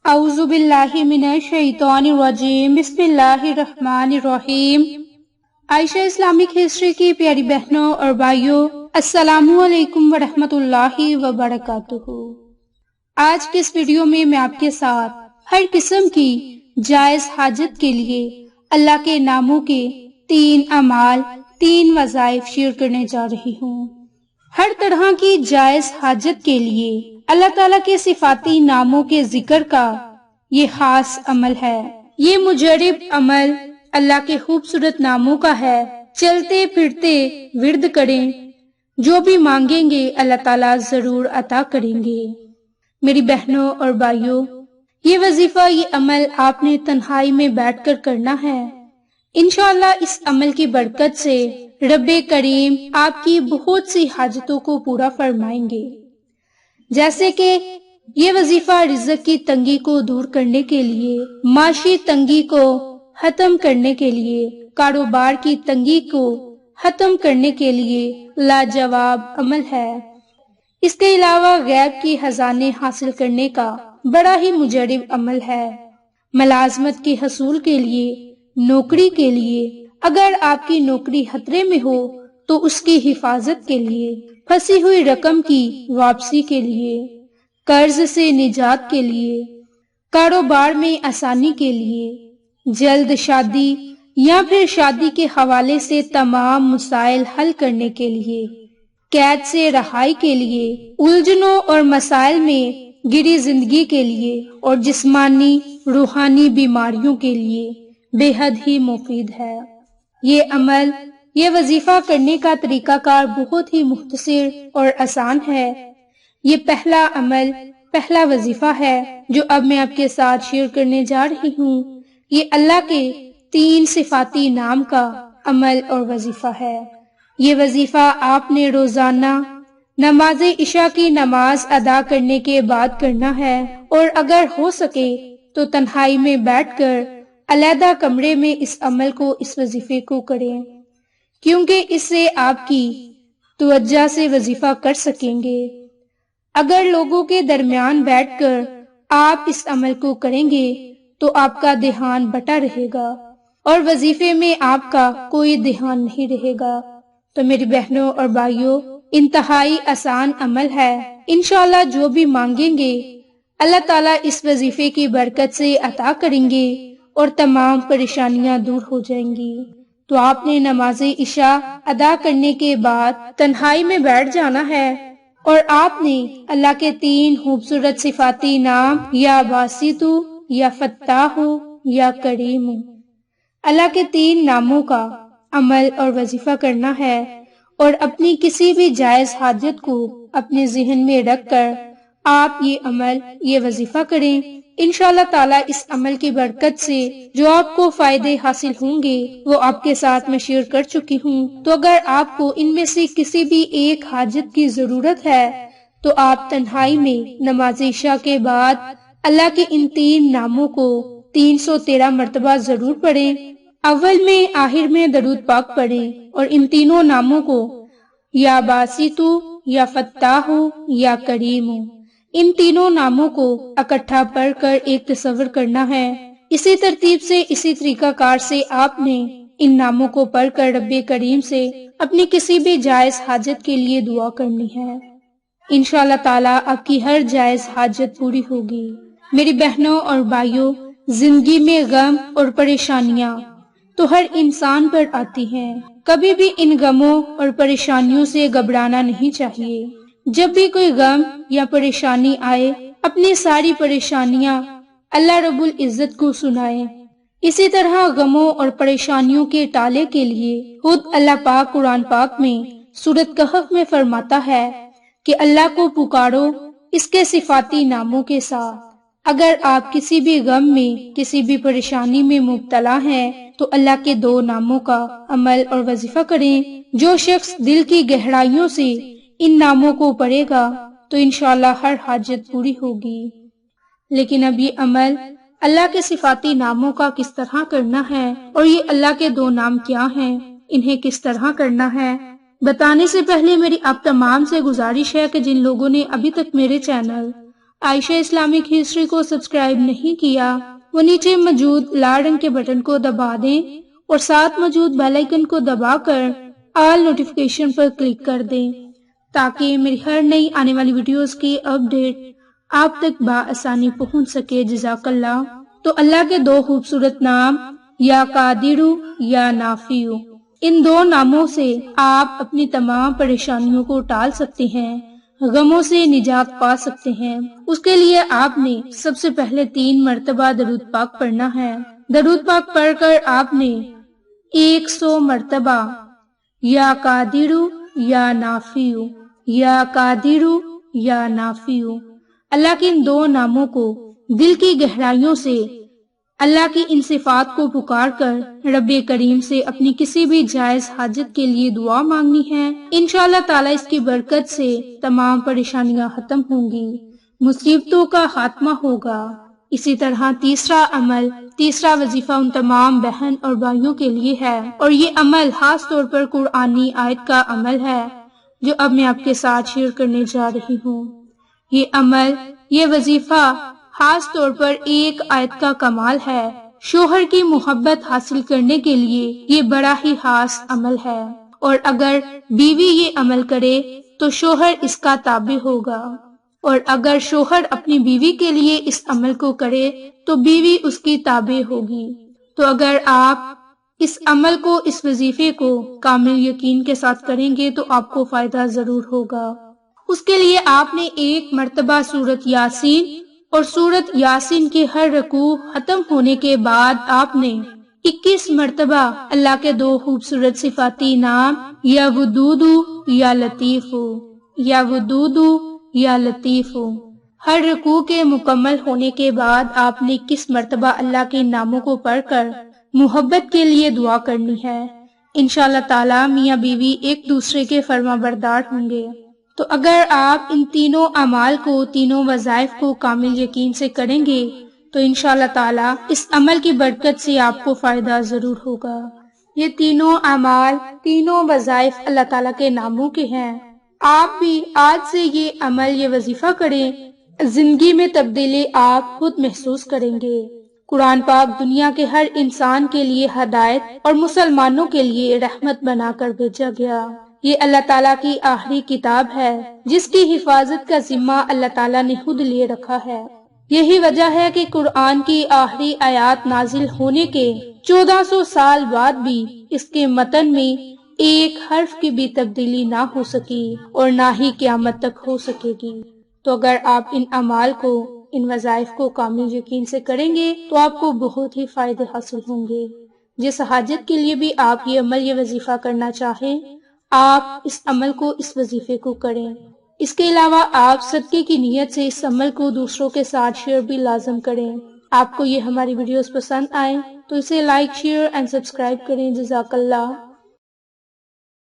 اعوذ باللہ من الشیطان الرجیم بسم اللہ الرحمن الرحیم۔ عائشہ اسلامک ہسٹری کی پیاری بہنوں اور بھائیوں، السلام علیکم ورحمۃ اللہ وبرکاتہ۔ آج کے اس ویڈیو میں آپ کے ساتھ ہر قسم کی جائز حاجت کے لیے اللہ کے ناموں کے 3 اعمال، 3 وظائف شیئر کرنے جا رہی ہوں۔ ہر طرح کی جائز حاجت کے لیے اللہ تعالیٰ کے صفاتی ناموں کے ذکر کا یہ خاص عمل ہے۔ یہ مجرب عمل اللہ کے خوبصورت ناموں کا ہے۔ چلتے پھرتے ورد کریں، جو بھی مانگیں گے اللہ تعالیٰ ضرور عطا کریں گے۔ میری بہنوں اور بھائیوں، یہ وظیفہ، یہ عمل آپ نے تنہائی میں بیٹھ کر کرنا ہے۔ انشاءاللہ اس عمل کی برکت سے رب کریم آپ کی بہت سی حاجتوں کو پورا فرمائیں گے، جیسے کہ یہ وظیفہ رزق کی تنگی کو دور کرنے کے لیے، معاشی تنگی کو ختم کرنے کے لیے، کاروبار کی تنگی کو ختم کرنے کے لیے لاجواب عمل ہے۔ اس کے علاوہ غیب کی خزانے حاصل کرنے کا بڑا ہی مجرب عمل ہے۔ ملازمت کے حصول کے لیے، نوکری کے لیے، اگر آپ کی نوکری خطرے میں ہو تو اس کی حفاظت کے لیے، پھنسی ہوئی رقم کی واپسی کے لیے، قرض سے نجات کے لیے، کاروبار میں آسانی کے لیے، جلد شادی یا پھر شادی کے حوالے سے تمام مسائل حل کرنے کے لیے، قید سے رہائی کے لیے، الجھنوں اور مسائل میں گری زندگی کے لیے، اور جسمانی روحانی بیماریوں کے لیے بے حد ہی مفید ہے۔ یہ عمل، یہ وظیفہ کرنے کا طریقہ کار بہت ہی مختصر اور آسان ہے۔ یہ پہلا عمل، پہلا وظیفہ ہے جو اب میں آپ کے ساتھ شیئر کرنے جا رہی ہوں۔ یہ اللہ کے 3 صفاتی نام کا عمل اور وظیفہ ہے۔ یہ وظیفہ آپ نے روزانہ نماز عشاء کی نماز ادا کرنے کے بعد کرنا ہے، اور اگر ہو سکے تو تنہائی میں بیٹھ کر علیحدہ کمرے میں اس عمل کو، اس وظیفے کو کریں، کیونکہ اس سے آپ کی توجہ سے وظیفہ کر سکیں گے۔ اگر لوگوں کے درمیان بیٹھ کر آپ اس عمل کو کریں گے تو آپ کا دھیان بٹا رہے گا، اور وظیفے میں آپ کا کوئی دھیان نہیں رہے گا۔ تو میری بہنوں اور بھائیوں، انتہائی آسان عمل ہے۔ انشاءاللہ جو بھی مانگیں گے اللہ تعالیٰ اس وظیفے کی برکت سے عطا کریں گے، اور تمام پریشانیاں دور ہو جائیں گی۔ تو آپ نے نماز عشاء ادا کرنے کے بعد تنہائی میں بیٹھ جانا ہے، اور آپ نے اللہ کے 3 خوبصورت صفاتی نام، یا باسطو، یا فتاح، یا کریم، اللہ کے 3 ناموں کا عمل اور وظیفہ کرنا ہے، اور اپنی کسی بھی جائز حاجت کو اپنے ذہن میں رکھ کر آپ یہ عمل، یہ وظیفہ کریں۔ انشاءاللہ تعالیٰ اس عمل کی برکت سے جو آپ کو فائدے حاصل ہوں گے وہ آپ کے ساتھ میں شیئر کر چکی ہوں۔ تو اگر آپ کو ان میں سے کسی بھی ایک حاجت کی ضرورت ہے تو آپ تنہائی میں نماز عشاء کے بعد اللہ کے ان 3 ناموں کو 313 مرتبہ ضرور پڑھیں۔ اول میں، آخر میں درود پاک پڑھیں، اور ان تینوں ناموں کو، یا باسطو، یا فتاح، یا کریم، ان تینوں ناموں کو اکٹھا پڑھ کر ایک تصور کرنا ہے۔ اسی ترتیب سے، اسی طریقہ کار سے آپ نے ان ناموں کو پڑھ کر رب کریم سے اپنی کسی بھی جائز حاجت کے لیے دعا کرنی ہے۔ انشاءاللہ تعالیٰ آپ کی ہر جائز حاجت پوری ہوگی۔ میری بہنوں اور بھائیوں، زندگی میں غم اور پریشانیاں تو ہر انسان پر آتی ہیں۔ کبھی بھی ان غموں اور پریشانیوں سے گھبرانا نہیں چاہیے۔ جب بھی کوئی غم یا پریشانی آئے، اپنی ساری پریشانیاں اللہ رب العزت کو سنائیں۔ اسی طرح غموں اور پریشانیوں کے ٹالے کے لیے خود اللہ پاک قرآن پاک میں سورۃ کہف میں فرماتا ہے کہ اللہ کو پکارو اس کے صفاتی ناموں کے ساتھ۔ اگر آپ کسی بھی غم میں، کسی بھی پریشانی میں مبتلا ہیں تو اللہ کے 2 ناموں کا عمل اور وظیفہ کریں۔ جو شخص دل کی گہرائیوں سے ان ناموں کو پڑھے گا تو انشاءاللہ ہر حاجت پوری ہوگی۔ لیکن اب یہ عمل اللہ کے صفاتی ناموں کا کس طرح کرنا ہے، اور یہ اللہ کے 2 نام کیا ہیں، انہیں کس طرح کرنا ہے، بتانے سے پہلے میری آپ تمام سے گزارش ہے کہ جن لوگوں نے ابھی تک میرے چینل عائشہ اسلامک ہسٹری کو سبسکرائب نہیں کیا وہ نیچے موجود لال رنگ کے بٹن کو دبا دیں اور ساتھ موجود بیل آئیکن کو دبا کر آل نوٹیفیکیشن پر کلک کر دیں تاکہ میری ہر نئی آنے والی ویڈیوز کی اپڈیٹ آپ تک بآسانی پہنچ سکے۔ جزاک اللہ۔ تو اللہ کے دو خوبصورت نام یا قادرو یا نافیو، ان دو ناموں سے آپ اپنی تمام پریشانیوں کو ٹال سکتے ہیں، غموں سے نجات پا سکتے ہیں۔ اس کے لیے آپ نے سب سے پہلے 3 مرتبہ درود پاک پڑھنا ہے۔ درود پاک پڑھ کر آپ نے 100 مرتبہ یا قادرو یا نافیو، یا قادرو یا نافیو، اللہ کے ان دو ناموں کو دل کی گہرائیوں سے اللہ کی ان صفات کو پکار کر رب کریم سے اپنی کسی بھی جائز حاجت کے لیے دعا مانگنی ہے۔ انشاءاللہ تعالی اس کی برکت سے تمام پریشانیاں ختم ہوں گی، مصیبتوں کا خاتمہ ہوگا۔ اسی طرح تیسرا وظیفہ ان تمام بہن اور بھائیوں کے لیے ہے، اور یہ عمل خاص طور پر قرآنی آیت کا عمل ہے جو اب میں آپ کے ساتھ شیئر کرنے جا رہی ہوں۔ یہ وظیفہ خاص طور پر ایک آیت کا کمال ہے۔ شوہر کی محبت حاصل کرنے کے لیے یہ بڑا ہی خاص عمل ہے، اور اگر بیوی یہ عمل کرے تو شوہر اس کا تابع ہوگا، اور اگر شوہر اپنی بیوی کے لیے اس عمل کو کرے تو بیوی اس کی تابع ہوگی۔ تو اگر آپ اس عمل کو، اس وظیفے کو کامل یقین کے ساتھ کریں گے تو آپ کو فائدہ ضرور ہوگا۔ اس کے لیے آپ نے 1 مرتبہ سورۃ یاسین اور سورۃ یاسین کے ہر رکوع ختم ہونے کے بعد آپ نے 21 مرتبہ اللہ کے 2 خوبصورت صفاتی نام یا ودودو یا لطیفو، یا ودودو یا لطیفو، ہر رکوع کے مکمل ہونے کے بعد آپ نے 21 مرتبہ اللہ کے ناموں کو پڑھ کر محبت کے لیے دعا کرنی ہے۔ انشاءاللہ تعالی میاں بیوی ایک دوسرے کے فرما بردار ہوں گے۔ تو اگر آپ ان تینوں اعمال کو، تینوں وظائف کو کامل یقین سے کریں گے تو انشاءاللہ تعالی اس عمل کی برکت سے آپ کو فائدہ ضرور ہوگا۔ یہ تینوں اعمال، تینوں وظائف اللہ تعالیٰ کے ناموں کے ہیں۔ آپ بھی آج سے یہ عمل، یہ وظیفہ کریں، زندگی میں تبدیلی آپ خود محسوس کریں گے۔ قرآن پاک دنیا کے ہر انسان کے لیے ہدایت اور مسلمانوں کے لیے رحمت بنا کر بھیجا گیا۔ یہ اللہ تعالیٰ کی آخری کتاب ہے جس کی حفاظت کا ذمہ اللہ تعالیٰ نے خود لیے رکھا ہے۔ یہی وجہ ہے کہ قرآن کی آخری آیات نازل ہونے کے 1400 سال بعد بھی اس کے متن میں ایک حرف کی بھی تبدیلی نہ ہو سکی اور نہ ہی قیامت تک ہو سکے گی۔ تو اگر آپ ان اعمال کو، ان وظائف کو کامل یقین سے کریں گے تو آپ کو بہت ہی فائدے حاصل ہوں گے۔ جس حاجت کے لیے بھی آپ یہ عمل، یہ وظیفہ کرنا چاہیں، آپ اس عمل کو، اس وظیفے کو کریں۔ اس کے علاوہ آپ صدقے کی نیت سے اس عمل کو دوسروں کے ساتھ شیئر بھی لازم کریں۔ آپ کو یہ ہماری ویڈیوز پسند آئیں تو اسے لائک، شیئر اینڈ سبسکرائب کریں۔ جزاک اللہ۔